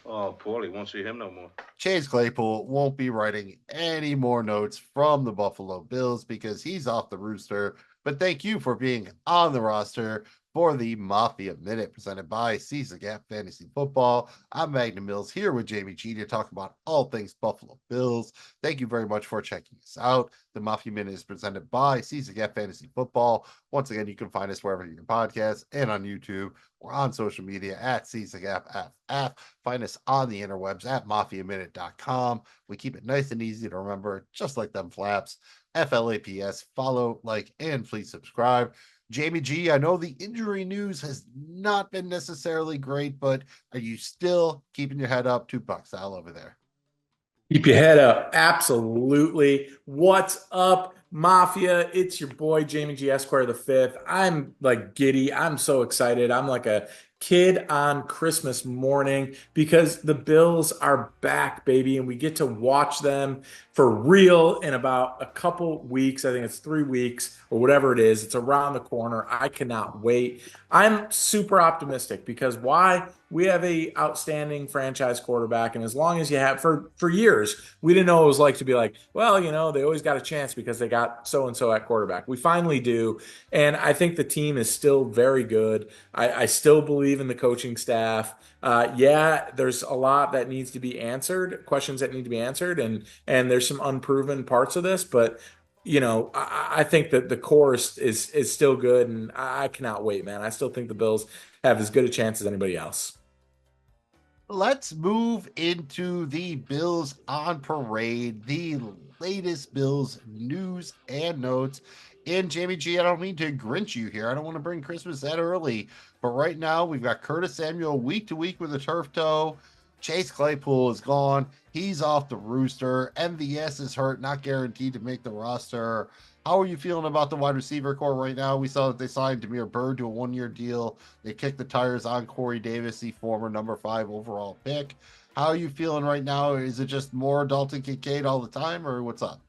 Oh, poorly. Won't see him no more. Chase Claypool won't be writing any more notes from the Buffalo Bills because he's off the rooster. But thank you for being on the roster for the Mafia Minute presented by Caesar Gap Fantasy Football. I'm Magnum Mills here with Jamie G to talk about all things Buffalo Bills. Thank you very much for checking us out. The Mafia Minute is presented by Caesar Gap Fantasy Football. Once again, you can find us wherever you can podcast and on YouTube. We're on social media at Caesar Gap FF. Find us on the interwebs at mafiaminute.com. We keep it nice and easy to remember, just like them flaps. FLAPS. Follow, like, and please subscribe. Jamie G, I know the injury news has not been necessarily great, but are you still keeping your head up? $2 all over there. Keep your head up. Absolutely. What's up, Mafia? It's your boy, Jamie G. Esquire the fifth. I'm like giddy. I'm so excited. I'm like a kid on Christmas morning because the Bills are back, baby, and we get to watch them for real in about a couple weeks. I think it's 3 weeks or whatever it is. It's around the corner. I cannot wait. I'm super optimistic because why? We have a outstanding franchise quarterback, and as long as you have for years, we didn't know what it was like to be like, well, they always got a chance because they got so and so at quarterback. We finally do, and I think the team is still very good. I still believe in the coaching staff. Yeah, there's a lot that needs to be answered, questions that need to be answered, and there's some unproven parts of this, but I think that the core is still good, and I cannot wait, man. I still think the Bills have as good a chance as anybody else. Let's move into the Bills on parade, the latest Bills news and notes. And Jamie G, I don't mean to grinch you here. I don't want to bring Christmas that early. But right now, we've got Curtis Samuel week to week with a turf toe. Chase Claypool is gone. He's off the rooster. MVS is hurt, not guaranteed to make the roster. How are you feeling about the wide receiver core right now? We saw that they signed Damiere Byrd to a 1-year deal. They kicked the tires on Corey Davis, the former number 5 overall pick. How are you feeling right now? Is it just more Dalton Kincaid all the time, or what's up?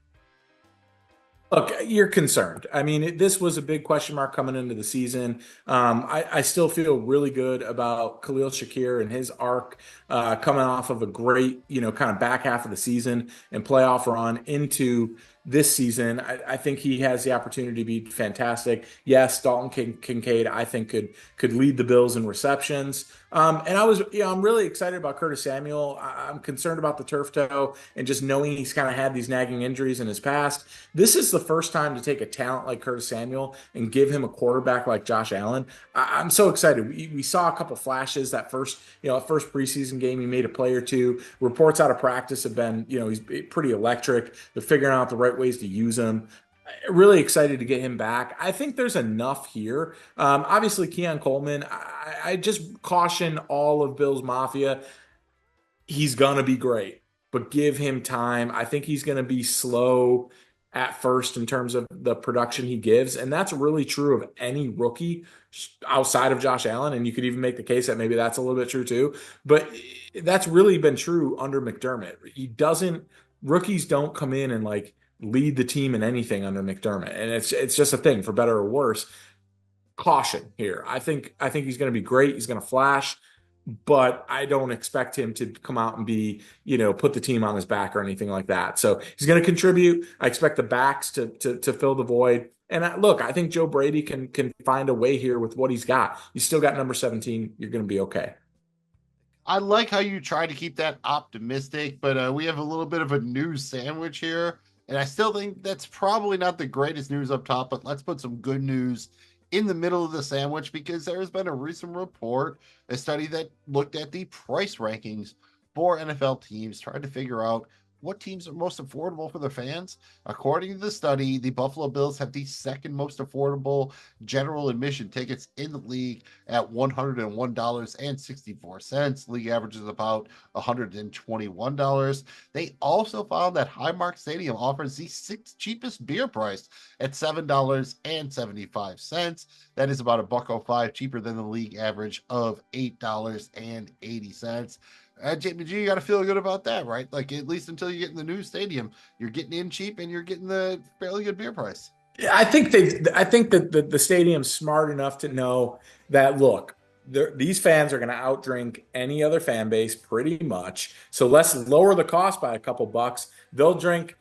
Look, you're concerned. I mean, this was a big question mark coming into the season. I still feel really good about Khalil Shakir and his arc coming off of a great, kind of back half of the season and playoff run into this season. I think he has the opportunity to be fantastic. Yes, Dalton Kincaid, I think could lead the Bills in receptions. And I'm really excited about Curtis Samuel. I'm concerned about the turf toe and just knowing he's kind of had these nagging injuries in his past. This is the first time to take a talent like Curtis Samuel and give him a quarterback like Josh Allen. I'm so excited. We saw a couple flashes that first preseason game. He made a play or two. Reports out of practice have been, he's pretty electric. They're figuring out the right ways to use him. Really excited to get him back. I think there's enough here. Obviously, Keon Coleman, I just caution all of Bills Mafia. He's going to be great, but give him time. I think he's going to be slow at first in terms of the production he gives. And that's really true of any rookie outside of Josh Allen. And you could even make the case that maybe that's a little bit true too. But that's really been true under McDermott. Rookies don't come in and like lead the team in anything under McDermott. And it's just a thing, for better or worse. Caution here. I think he's going to be great. He's going to flash, but I don't expect him to come out and be, put the team on his back or anything like that. So he's going to contribute. I expect the backs to fill the void. And I think Joe Brady can find a way here with what he's got. He's still got number 17. You're going to be okay. I like how you try to keep that optimistic, but we have a little bit of a news sandwich here. And I still think that's probably not the greatest news up top, but let's put some good news in the middle of the sandwich because there has been a recent report, a study that looked at the price rankings for NFL teams, trying to figure out what teams are most affordable for their fans. According to the study, the Buffalo Bills have the second most affordable general admission tickets in the league at $101.64. League average is about $121. They also found that Highmark Stadium offers the sixth cheapest beer price at $7.75. That is about $1.05 cheaper than the league average of $8.80. Jamie G, you got to feel good about that, right? Like, at least until you get in the new stadium, you're getting in cheap and you're getting the fairly good beer price. I think that the stadium's smart enough to know that, look, these fans are going to outdrink any other fan base pretty much. So let's lower the cost by a couple bucks. They'll drink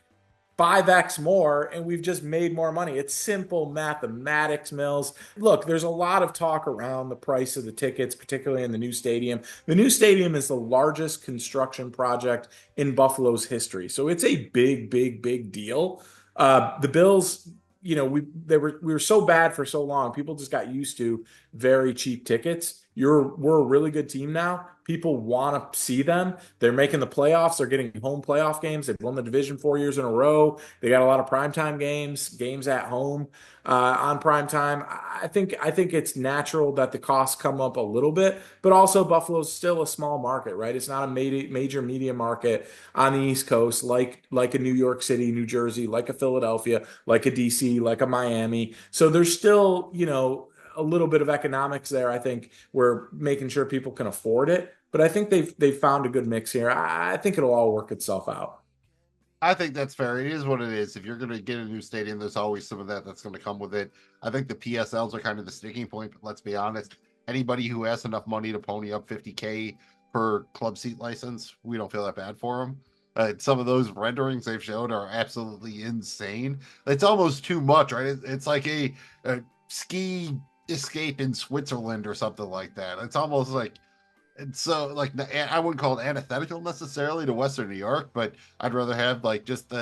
5x more, and we've just made more money. It's simple mathematics, Mills. Look, there's a lot of talk around the price of the tickets, particularly in the new stadium. The new stadium is the largest construction project in Buffalo's history. So it's a big, big, big deal. The Bills, we were so bad for so long. People just got used to very cheap tickets. We're a really good team now. People want to see them. They're making the playoffs. They're getting home playoff games. They've won the division 4 years in a row. They got a lot of primetime games at home on primetime. I think it's natural that the costs come up a little bit, but also Buffalo's still a small market, right? It's not a major media market on the East Coast like a New York City, New Jersey, like a Philadelphia, like a DC, like a Miami. So there's still, a little bit of economics there. I think we're making sure people can afford it, but I think they've found a good mix here. I think it'll all work itself out. I think that's fair. It is what it is. If you're going to get a new stadium, there's always some of that's going to come with it. I think the PSLs are kind of the sticking point, but let's be honest. Anybody who has enough money to pony up $50K per club seat license, we don't feel that bad for them. Some of those renderings they've showed are absolutely insane. It's almost too much, right? It's like a ski escape in Switzerland or something like that. It's almost like, and so like I wouldn't call it antithetical necessarily to Western New York, but I'd rather have like just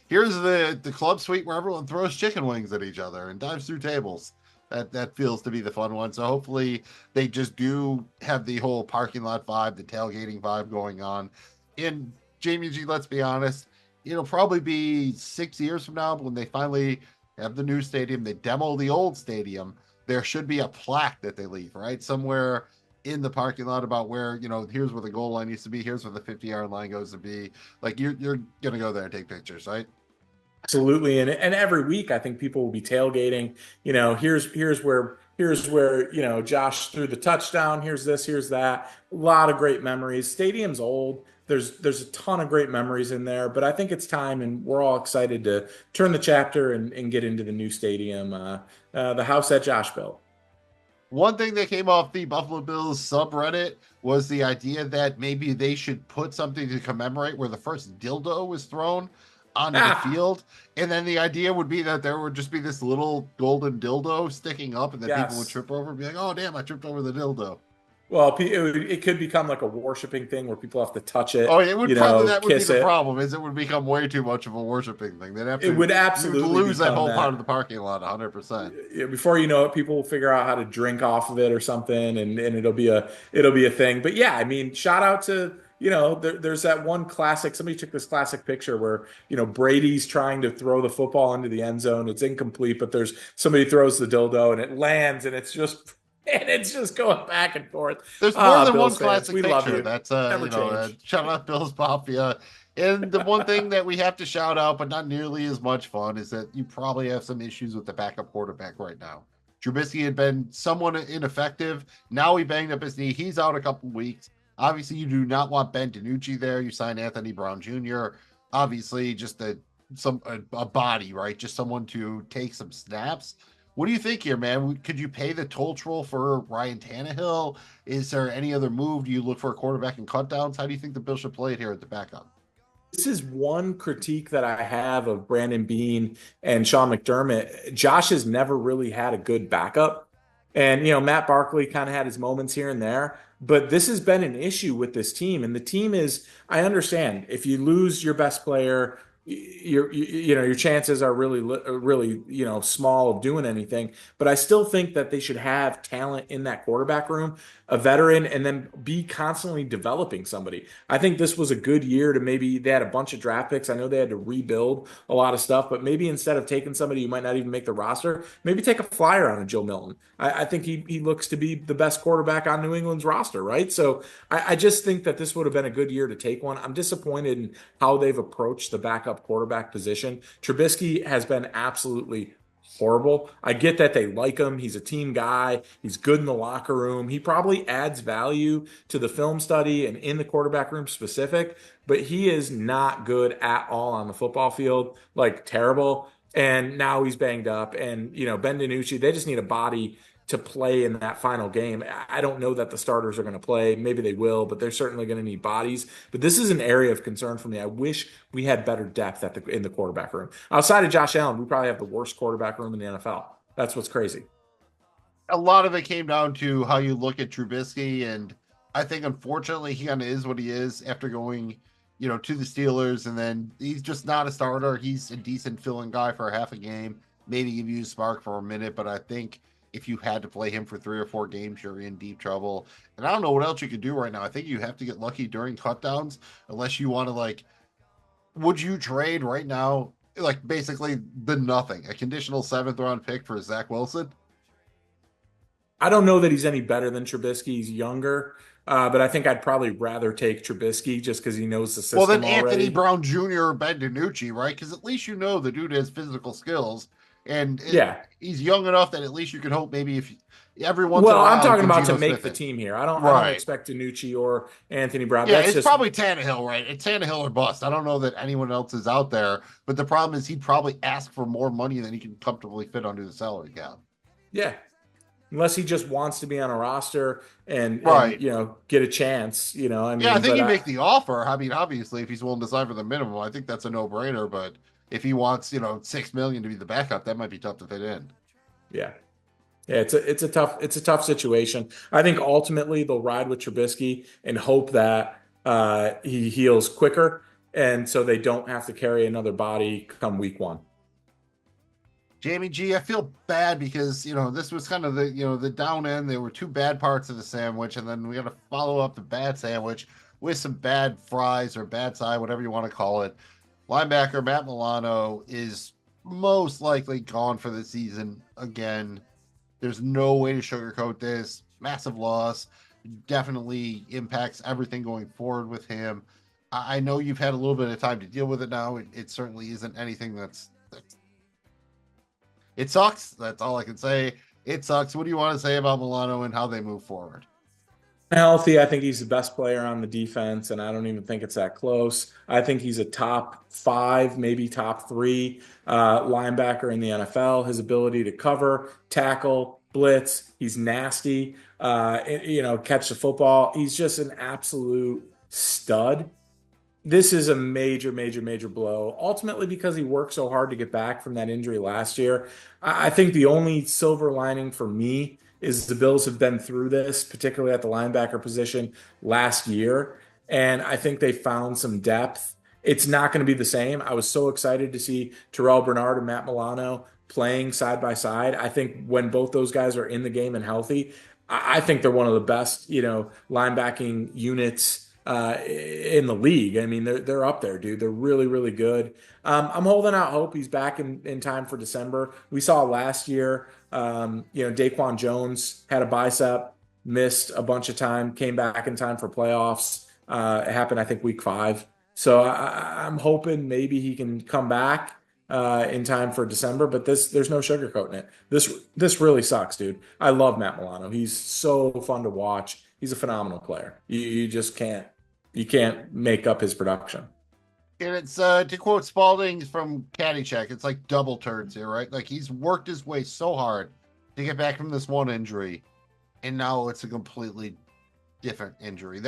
here's the club suite where everyone throws chicken wings at each other and dives through tables. That feels to be the fun one. So hopefully they just do have the whole parking lot vibe, the tailgating vibe going on. And Jamie G, let's be honest, it'll probably be 6 years from now when they finally have the new stadium, they demo the old stadium. There should be a plaque that they leave, right? Somewhere in the parking lot about where, here's where the goal line used to be. Here's where the 50-yard line goes to be. Like you're going to go there and take pictures, right? Absolutely. And every week, I think people will be tailgating, here's where, Josh threw the touchdown. Here's this, here's that. A lot of great memories. Stadium's old. There's a ton of great memories in there, but I think it's time, and we're all excited to turn the chapter and get into the new stadium, the house that Josh built. One thing that came off the Buffalo Bills subreddit was the idea that maybe they should put something to commemorate where the first dildo was thrown onto the field. And then the idea would be that there would just be this little golden dildo sticking up, and then people would trip over and be like, oh, damn, I tripped over the dildo. Well, it could become like a worshiping thing where people have to touch it. Oh, it would probably that would be the problem. Is it would become way too much of a worshiping thing. They'd have to. It would absolutely lose that whole part of the parking lot, 100%. Yeah, before you know it, people will figure out how to drink off of it or something, and it'll be a thing. But yeah, I mean, shout out to there's that one classic. Somebody took this classic picture where Brady's trying to throw the football into the end zone. It's incomplete, but there's somebody throws the dildo and it lands, and it's just going back and forth. There's more than Bills one fans, classic we picture. love you. That's shout out Bills Mafia. And the one thing that we have to shout out, but not nearly as much fun, is that you probably have some issues with the backup quarterback right now. Trubisky had been somewhat ineffective. Now he banged up his knee. He's out a couple weeks. Obviously, you do not want Ben DiNucci there. You sign Anthony Brown Jr. Obviously, just a body, right? Just someone to take some snaps. What do you think here, man? Could you pay the toll for Ryan Tannehill? Is there any other move? Do you look for a quarterback in cutdowns? How do you think the Bills should play it here at the backup? This is one critique that I have of Brandon Beane and Sean McDermott. Josh has never really had a good backup. And, Matt Barkley kind of had his moments here and there. But this has been an issue with this team. And the team is, I understand, if you lose your best player, your chances are really small of doing anything. But I still think that they should have talent in that quarterback room, a veteran, and then be constantly developing somebody. I think this was a good year to maybe they had a bunch of draft picks. I know they had to rebuild a lot of stuff, but maybe instead of taking somebody who might not even make the roster, maybe take a flyer on a Joe Milton. I think he looks to be the best quarterback on New England's roster, right? So I just think that this would have been a good year to take one. I'm disappointed in how they've approached the backup quarterback position. Trubisky has been absolutely horrible. I get that they like him. He's a team guy. He's good in the locker room. He probably adds value to the film study and in the quarterback room specific, but he is not good at all on the football field, like terrible. And now he's banged up. And, Ben DiNucci, they just need a body to play in that final game. I don't know that the starters are going to play. Maybe they will, but they're certainly going to need bodies. But this is an area of concern for me. I wish we had better depth in the quarterback room. Outside of Josh Allen, we probably have the worst quarterback room in the NFL. That's what's crazy. A lot of it came down to how you look at Trubisky, and I think unfortunately he kind of is what he is after going, to the Steelers, and then he's just not a starter. He's a decent fill-in guy for a half a game, maybe give you a spark for a minute, but I think if you had to play him for 3 or 4 games, you're in deep trouble. And I don't know what else you could do right now. I think you have to get lucky during cutdowns, unless you want to would you trade right now, basically the nothing, a conditional 7th round pick for Zach Wilson? I don't know that he's any better than Trubisky. He's younger, but I think I'd probably rather take Trubisky just because he knows the system Well, then already. Anthony Brown Jr. or Ben DiNucci, right? Because at least the dude has physical skills, and he's young enough that at least you could hope maybe if every once in a while. Well, I'm talking about to Geno make Smith the team here. I don't expect DiNucci or Anthony Brown. Yeah, it's probably Tannehill, right? It's Tannehill or bust. I don't know that anyone else is out there, but the problem is he'd probably ask for more money than he can comfortably fit under the salary cap. Yeah. Unless he just wants to be on a roster and get a chance, I think he'd make the offer. I mean, obviously, if he's willing to sign for the minimum, I think that's a no-brainer. But if he wants, $6 million to be the backup, that might be tough to fit in. Yeah, it's a tough situation. I think ultimately they'll ride with Trubisky and hope that he heals quicker, and so they don't have to carry another body come week 1. Jamie G, I feel bad because, this was kind of the down end. There were 2 bad parts of the sandwich, and then we got to follow up the bad sandwich with some bad fries or bad side, whatever you want to call it. Linebacker Matt Milano is most likely gone for the season again. There's no way to sugarcoat this. Massive loss. Definitely impacts everything going forward with him. I know you've had a little bit of time to deal with it now. It certainly isn't anything that's it sucks. That's all I can say. It sucks. What do you want to say about Milano and how they move forward? Healthy, I think he's the best player on the defense, and I don't even think it's that close. I think he's a top 5, maybe top 3 linebacker in the NFL. His ability to cover, tackle, blitz, he's nasty, catch the football. He's just an absolute stud. This is a major, major, major blow, ultimately because he worked so hard to get back from that injury last year. I think the only silver lining for me is the Bills have been through this, particularly at the linebacker position last year, and I think they found some depth. It's not going to be the same. I was so excited to see Terrell Bernard and Matt Milano playing side by side. I think when both those guys are in the game and healthy, I think they're one of the best, linebacking units in the league. I mean, they're up there, dude. They're really, really good. I'm holding out hope he's back in time for December. We saw last year, Daquan Jones had a bicep, missed a bunch of time, came back in time for playoffs. It happened, I think, week 5. So I'm hoping maybe he can come back in time for December, but there's no sugarcoating it. This really sucks, dude. I love Matt Milano. He's so fun to watch. He's a phenomenal player. You just can't make up his production. And it's to quote Spalding from Caddyshack, it's like double turns here, right? Like he's worked his way so hard to get back from this one injury, and now it's a completely different injury.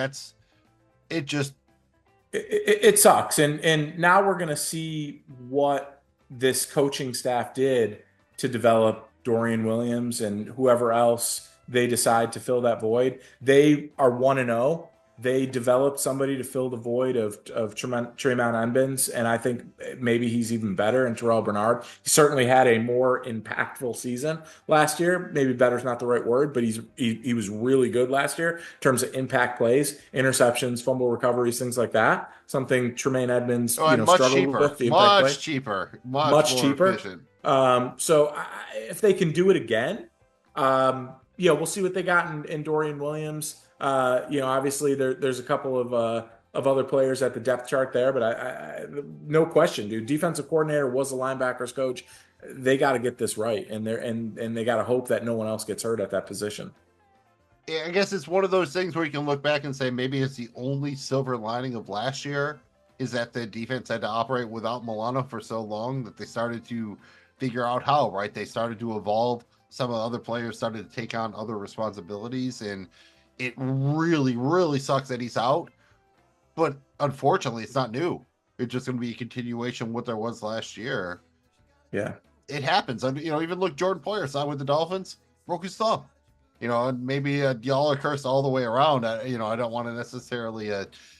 It sucks. And now we're gonna see what this coaching staff did to develop Dorian Williams and whoever else they decide to fill that void. They are 1-0. They developed somebody to fill the void of Tremont Edmonds, and I think maybe he's even better. And Terrell Bernard, he certainly had a more impactful season last year. Maybe better is not the right word, but he was really good last year in terms of impact plays, interceptions, fumble recoveries, things like that. Something Tremaine Edmonds struggled with. Much cheaper. Efficient. So if they can do it again, we'll see what they got in Dorian Williams. Obviously there's a couple of other players at the depth chart there, but I no question, dude. Defensive coordinator was the linebackers coach. They got to get this right, and they got to hope that no one else gets hurt at that position. I guess it's one of those things where you can look back and say maybe it's the only silver lining of last year is that the defense had to operate without Milano for so long that they started to figure out how, right? They started to evolve some of the other players started to take on other responsibilities, and it really, really sucks that he's out. But unfortunately, it's not new. It's just going to be a continuation of what there was last year. Yeah. It happens. I mean, even look, Jordan Poyer signed with the Dolphins, broke his thumb. And maybe y'all are cursed all the way around. I don't want to necessarily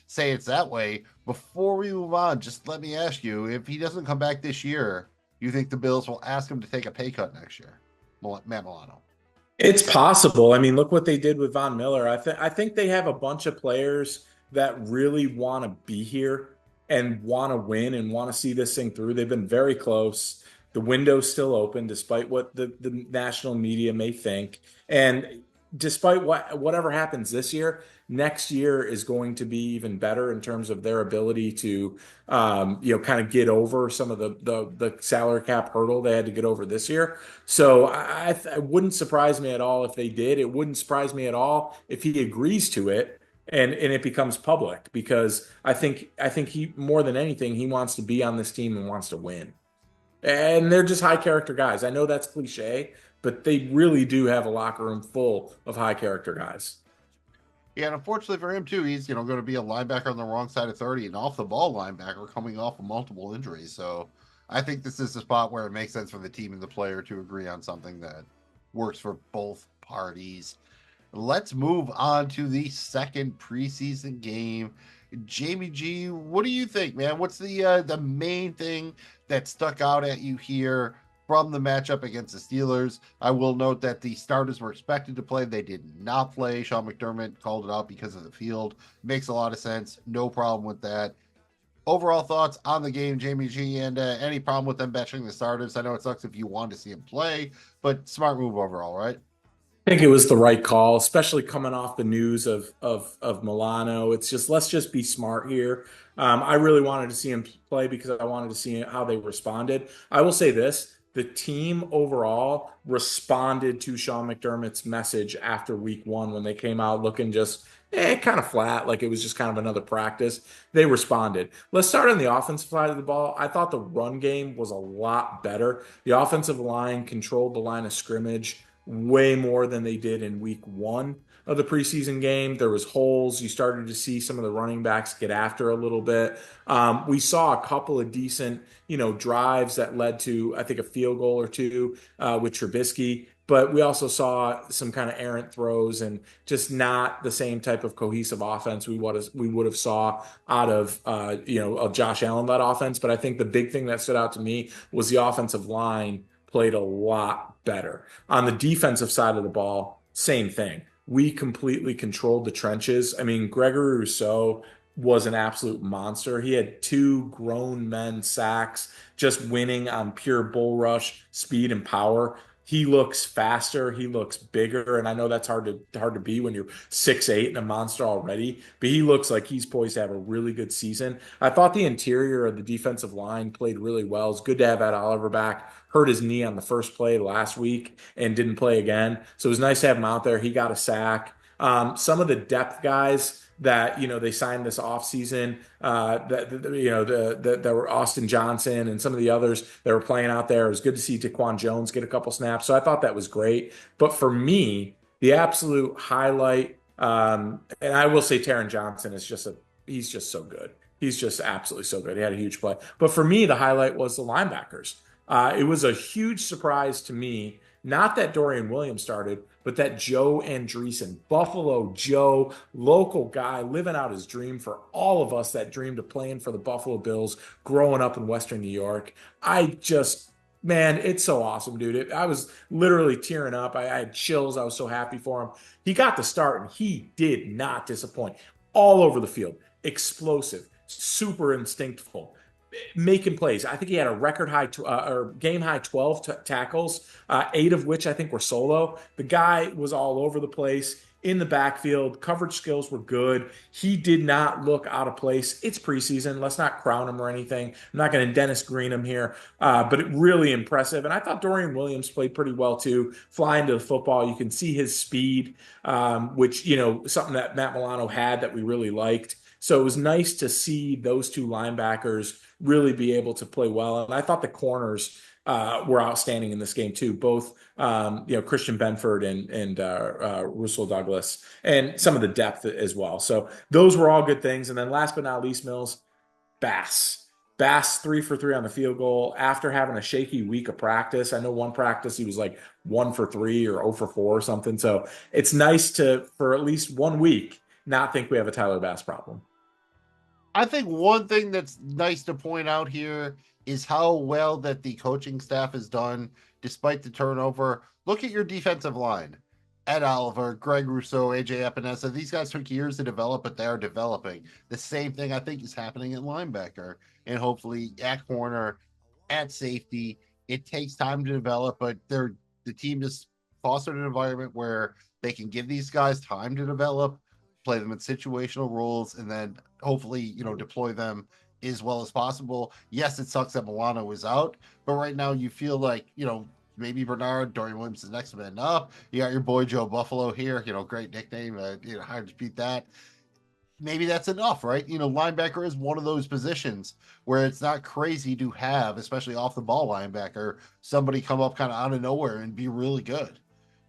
say it's that way. Before we move on, just let me ask you, if he doesn't come back this year, you think the Bills will ask him to take a pay cut next year? Matt Milano. It's possible. I mean, look what they did with Von Miller. I think they have a bunch of players that really want to be here and want to win and want to see this thing through. They've been very close. The window's still open, despite what the national media may think. And despite whatever happens this year, next year is going to be even better in terms of their ability to, kind of get over some of the salary cap hurdle they had to get over this year. So it wouldn't surprise me at all if they did. It wouldn't surprise me at all if he agrees to it and it becomes public, because I think he, more than anything, he wants to be on this team and wants to win. And they're just high character guys. I know that's cliche, but they really do have a locker room full of high character guys. Yeah, and unfortunately for him too, he's going to be a linebacker on the wrong side of 30, and off the ball linebacker coming off of multiple injuries. So I think this is a spot where it makes sense for the team and the player to agree on something that works for both parties. Let's move on to the second preseason game. Jamie G, what do you think, man? What's the main thing that stuck out at you here from the matchup against the Steelers? I will note that the starters were expected to play. They did not play. Sean McDermott called it out because of the field. Makes a lot of sense. No problem with that. Overall thoughts on the game, Jamie G, and any problem with them benching the starters? I know it sucks if you want to see him play, but smart move overall, right? I think it was the right call, especially coming off the news of Milano. It's just, let's just be smart here. I really wanted to see him play because I wanted to see how they responded. I will say this: the team overall responded to Sean McDermott's message after week one when they came out looking just kind of flat, like it was just kind of another practice. They responded. Let's start on the offensive side of the ball. I thought the run game was a lot better. The offensive line controlled the line of scrimmage way more than they did in week one of the preseason game. There was holes. You started to see some of the running backs get after a little bit. We saw a couple of decent, drives that led to, I think, a field goal or two with Trubisky. But we also saw some kind of errant throws and just not the same type of cohesive offense we would have saw out of a Josh Allen-led offense. But I think the big thing that stood out to me was the offensive line played a lot better. On the defensive side of the ball, same thing. We completely controlled the trenches. I mean, Gregory Rousseau was an absolute monster. He had 2 grown men sacks, just winning on pure bull rush, speed, and power. He looks faster. He looks bigger. And I know that's hard to be when you're 6'8" and a monster already, but he looks like he's poised to have a really good season. I thought the interior of the defensive line played really well. It's good to have Ed Oliver back. Hurt his knee on the first play last week and didn't play again. So it was nice to have him out there. He got a sack. Some of the depth guys that they signed this offseason, that were Austin Johnson and some of the others that were playing out there. It was good to see Daquan Jones get a couple snaps. So I thought that was great. But for me, the absolute highlight, and I will say Taron Johnson is he's just so good. He's just absolutely so good. He had a huge play. But for me, the highlight was the linebackers. It was a huge surprise to me, not that Dorian Williams started, but that Joe Andreessen, Buffalo Joe, local guy living out his dream for all of us that dreamed of playing for the Buffalo Bills growing up in Western New York. Man, it's so awesome, dude. I was literally tearing up. I had chills. I was so happy for him. He got the start, and he did not disappoint. All over the field, explosive, super instinctful, making plays. I think he had a record high or game high 12 tackles, 8 of which I think were solo. The guy was all over the place in the backfield. Coverage skills were good. He did not look out of place. It's preseason. Let's not crown him or anything. I'm not going to Dennis Green him here, but it really impressive. And I thought Dorian Williams played pretty well too. Flying to the football, you can see his speed, which, something that Matt Milano had that we really liked. So it was nice to see those 2 linebackers really be able to play well. And I thought the corners were outstanding in this game too. Both Christian Benford and Russell Douglas, and some of the depth as well. So those were all good things. And then last but not least, Mills, Bass. Bass 3 for 3 on the field goal after having a shaky week of practice. I know one practice he was like 1 for 3 or 0 for 4 or something. So it's nice to, for at least 1 week, not think we have a Tyler Bass problem. I think one thing that's nice to point out here is how well that the coaching staff has done despite the turnover. Look at your defensive line. Ed Oliver, Greg Rousseau, AJ Epinesa. These guys took years to develop, but they are developing. The same thing I think is happening at linebacker and hopefully at corner, at safety. It takes time to develop, but the team just fostered an environment where they can give these guys time to develop, play them in situational roles, and then hopefully, deploy them as well as possible. Yes, it sucks that Milano is out, but right now you feel like, maybe Bernard, Dorian Williams is next man up. You got your boy Joe Buffalo here, great nickname, hard to beat that. Maybe that's enough, right? Linebacker is one of those positions where it's not crazy to have, especially off the ball linebacker, somebody come up kind of out of nowhere and be really good.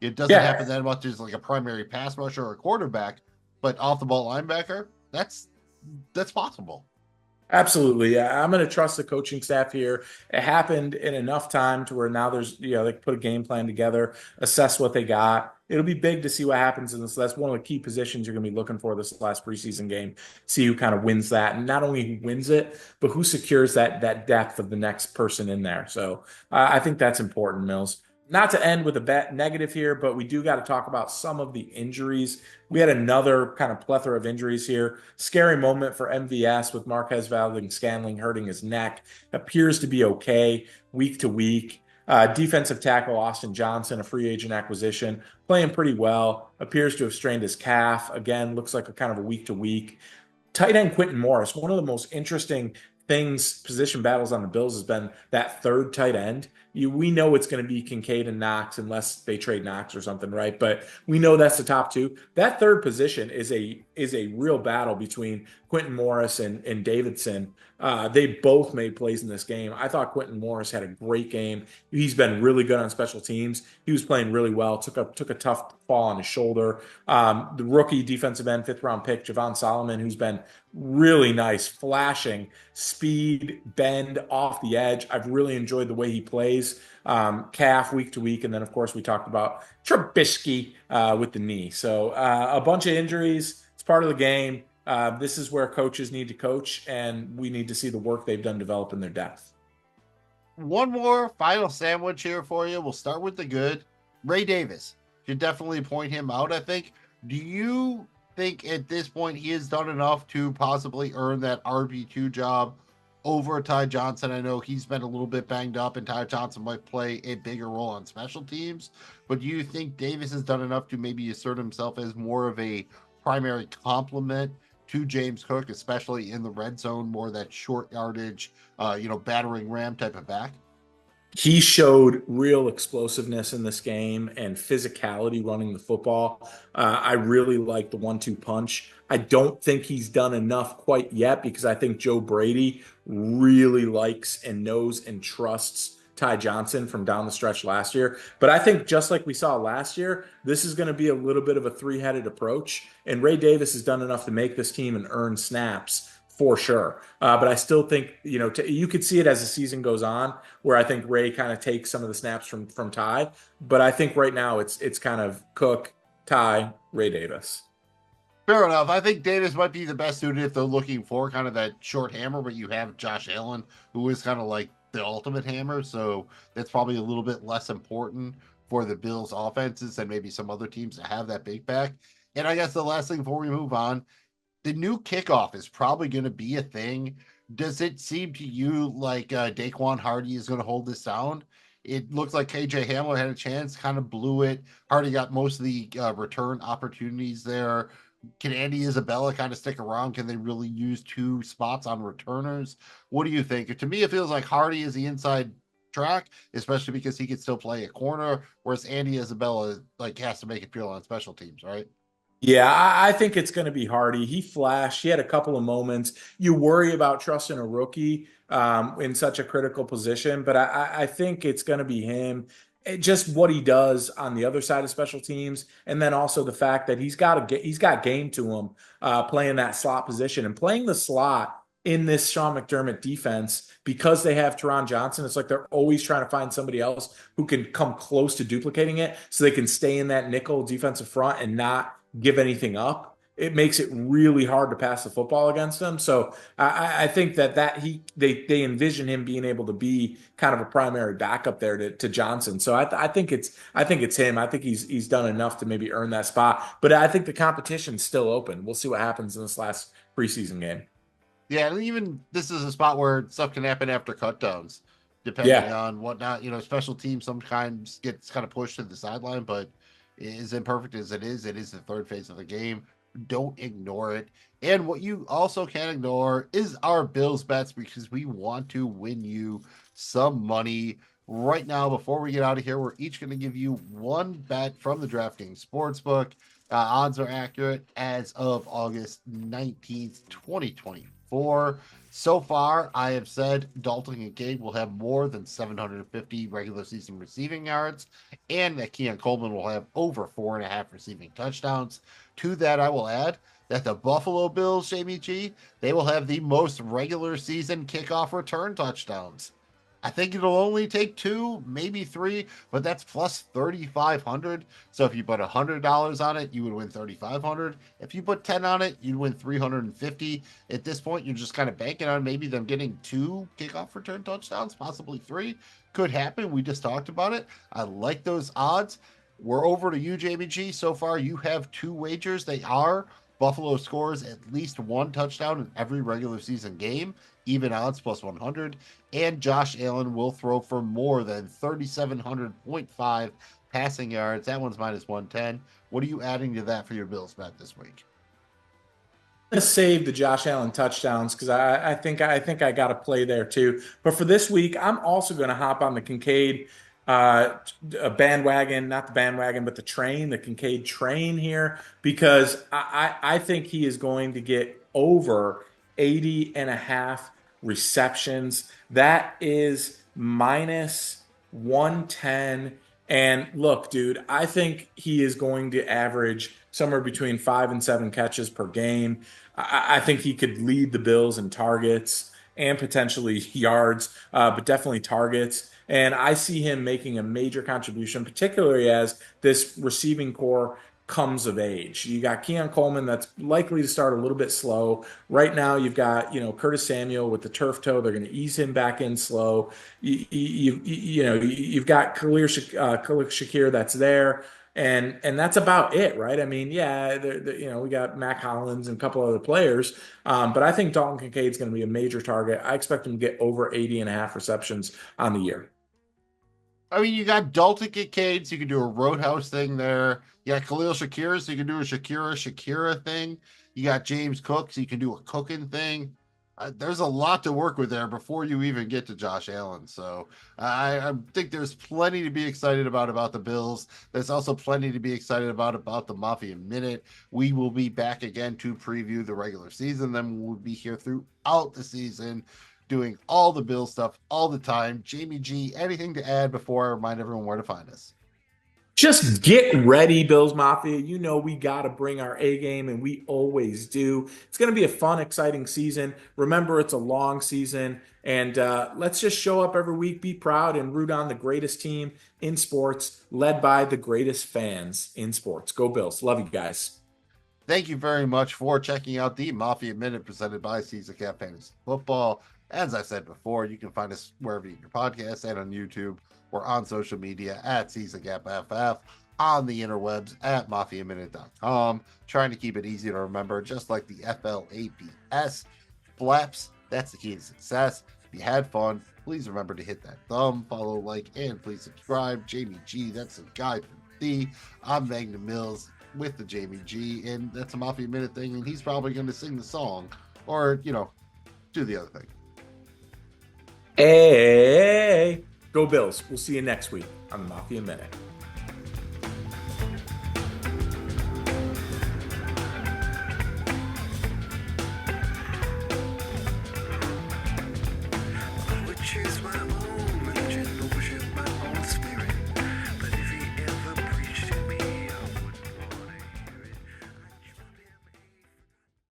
It doesn't happen that much as like a primary pass rusher or a quarterback, but off the ball linebacker, that's possible. Absolutely. Yeah. I'm going to trust the coaching staff here. It happened in enough time to where now there's, they can put a game plan together, assess what they got. It'll be big to see what happens in this. That's one of the key positions you're going to be looking for this last preseason game. See who kind of wins that, and not only who wins it, but who secures that depth of the next person in there. So I think that's important, Mills. Not to end with a bad negative here, but we do got to talk about some of the injuries. We had another kind of plethora of injuries here. Scary moment for MVS with Marquez Valdes-Scantling hurting his neck. Appears to be okay week to week. Defensive tackle Austin Johnson, a free agent acquisition, playing pretty well. Appears to have strained his calf. Again, looks like a kind of a week to week. Tight end Quentin Morris, one of the most interesting things, position battles on the Bills has been that third tight end. We know it's going to be Kincaid and Knox unless they trade Knox or something, right? But we know that's the top two. That third position is a real battle between Quentin Morris and Davidson. They both made plays in this game. I thought Quentin Morris had a great game. He's been really good on special teams. He was playing really well. Took a tough fall on his shoulder. The rookie defensive end, 5th round pick, Javon Solomon, who's been really nice, flashing speed, bend off the edge. I've really enjoyed the way he plays. Calf week to week. And then, of course, we talked about Trubisky with the knee. So a bunch of injuries. It's part of the game. This is where coaches need to coach, and we need to see the work they've done developing their depth. One more final sandwich here for you. We'll start with the good. Ray Davis. Should definitely point him out, I think. Do you think at this point he has done enough to possibly earn that RB2 job over Ty Johnson? I know he's been a little bit banged up, and Ty Johnson might play a bigger role on special teams, but do you think Davis has done enough to maybe assert himself as more of a primary complement to James Cook, especially in the red zone, more that short yardage, battering ram type of back? He showed real explosiveness in this game and physicality running the football. I really like the 1-2 punch. I don't think he's done enough quite yet because I think Joe Brady really likes and knows and trusts Ty Johnson from down the stretch last year. But I think just like we saw last year, this is going to be a little bit of a three-headed approach. And Ray Davis has done enough to make this team and earn snaps for sure. But I still think, you could see it as the season goes on, where I think Ray kind of takes some of the snaps from Ty. But I think right now it's kind of Cook, Ty, Ray Davis. Fair enough. I think Davis might be the best suited if they're looking for kind of that short hammer, but you have Josh Allen, who is kind of like the ultimate hammer. So that's probably a little bit less important for the Bills offenses than maybe some other teams that have that big back. And I guess the last thing before we move on, the new kickoff is probably going to be a thing. Does it seem to you like Daquan Hardy is going to hold this down? It looks like KJ Hamler had a chance, kind of blew it. Hardy got most of the return opportunities there. Can Andy Isabella kind of stick around? Can they really use 2 spots on returners? What do you think? To me, it feels like Hardy is the inside track, especially because he can still play a corner, whereas Andy Isabella has to make it feel on special teams, right? Yeah, I think it's going to be Hardy. He flashed. He had a couple of moments. You worry about trusting a rookie in such a critical position, but I think it's going to be him. Just what he does on the other side of special teams, and then also the fact that he's got game to him playing that slot position and playing the slot in this Sean McDermott defense because they have Teron Johnson. It's like they're always trying to find somebody else who can come close to duplicating it, so they can stay in that nickel defensive front and not give anything up. It makes it really hard to pass the football against them. So I think they envision him being able to be kind of a primary backup there to Johnson. So I think it's him. I think he's done enough to maybe earn that spot. But I think the competition's still open. We'll see what happens in this last preseason game. Yeah, and even this is a spot where stuff can happen after cutdowns, depending on whatnot. Special teams sometimes gets kind of pushed to the sideline, but as imperfect as it is the third phase of the game. Don't ignore it. And what you also can't ignore is our Bills bets, because we want to win you some money. Right now, before we get out of here, we're each going to give you one bet from the DraftKings Sportsbook. Odds are accurate as of August 19th, 2024. So far, I have said Dalton Kincaid will have more than 750 regular season receiving yards, and that Keon Coleman will have over 4.5 receiving touchdowns. To that, I will add that the Buffalo Bills, Jamie G, they will have the most regular season kickoff return touchdowns. I think it'll only take 2, maybe 3, but that's plus 3,500. So if you put $100 on it, you would win 3,500. If you put 10 on it, you'd win 350. At this point, you're just kind of banking on maybe them getting 2 kickoff return touchdowns, possibly 3. Could happen. We just talked about it. I like those odds. We're over to you, Jamie G. So far, you have 2 wagers. They are Buffalo scores at least 1 touchdown in every regular season game, even odds plus 100. And Josh Allen will throw for more than 3,700.5 passing yards. That one's minus 110. What are you adding to that for your Bills bet this week? To save the Josh Allen touchdowns because I think I got to play there too. But for this week, I'm also going to hop on the Kincaid a bandwagon, not the bandwagon, but the Kincaid train here, because I think he is going to get over 80.5 receptions. That is minus 110. And look, dude, I think he is going to average somewhere between 5 and 7 catches per game. I think he could lead the Bills in targets and potentially yards, but definitely targets. And I see him making a major contribution, particularly as this receiving core comes of age. You got Keon Coleman that's likely to start a little bit slow. Right now, you've got Curtis Samuel with the turf toe. They're going to ease him back in slow. You've got Khalil Shakir that's there. And that's about it, right? I mean, yeah, we got Mac Hollins and a couple other players, but I think Dalton Kincaid's going to be a major target. I expect him to get over 80.5 receptions on the year. I mean, you got Dalton Kincaid, so you can do a Roadhouse thing there. You got Khalil Shakir, so you can do a Shakira thing. You got James Cook, so you can do a cooking thing. There's a lot to work with there before you even get to Josh Allen. So I think there's plenty to be excited about the Bills. There's also plenty to be excited about the Mafia Minute. We will be back again to preview the regular season. Then we'll be here throughout the season, doing all the Bill stuff all the time. Jamie G, anything to add before I remind everyone where to find us? Just get ready, Bills Mafia. We got to bring our A game, and we always do. It's going to be a fun, exciting season. Remember, it's a long season, and let's just show up every week, be proud, and root on the greatest team in sports, led by the greatest fans in sports. Go Bills. Love you guys. Thank you very much for checking out the Mafia Minute presented by Season Cap Fantasy Football. As I said before, you can find us wherever you get your podcasts and on YouTube or on social media at SeasonGapFF, on the interwebs at MafiaMinute.com. Trying to keep it easy to remember, just like the FLAPS. Flaps, that's the key to success. If you had fun, please remember to hit that thumb, follow, like, and please subscribe. Jamie G, that's a guy from D. I'm Magnum Mills with the Jamie G, and that's a Mafia Minute thing, and he's probably going to sing the song or, do the other thing. Hey, go Bills. We'll see you next week on the Mafia Minute.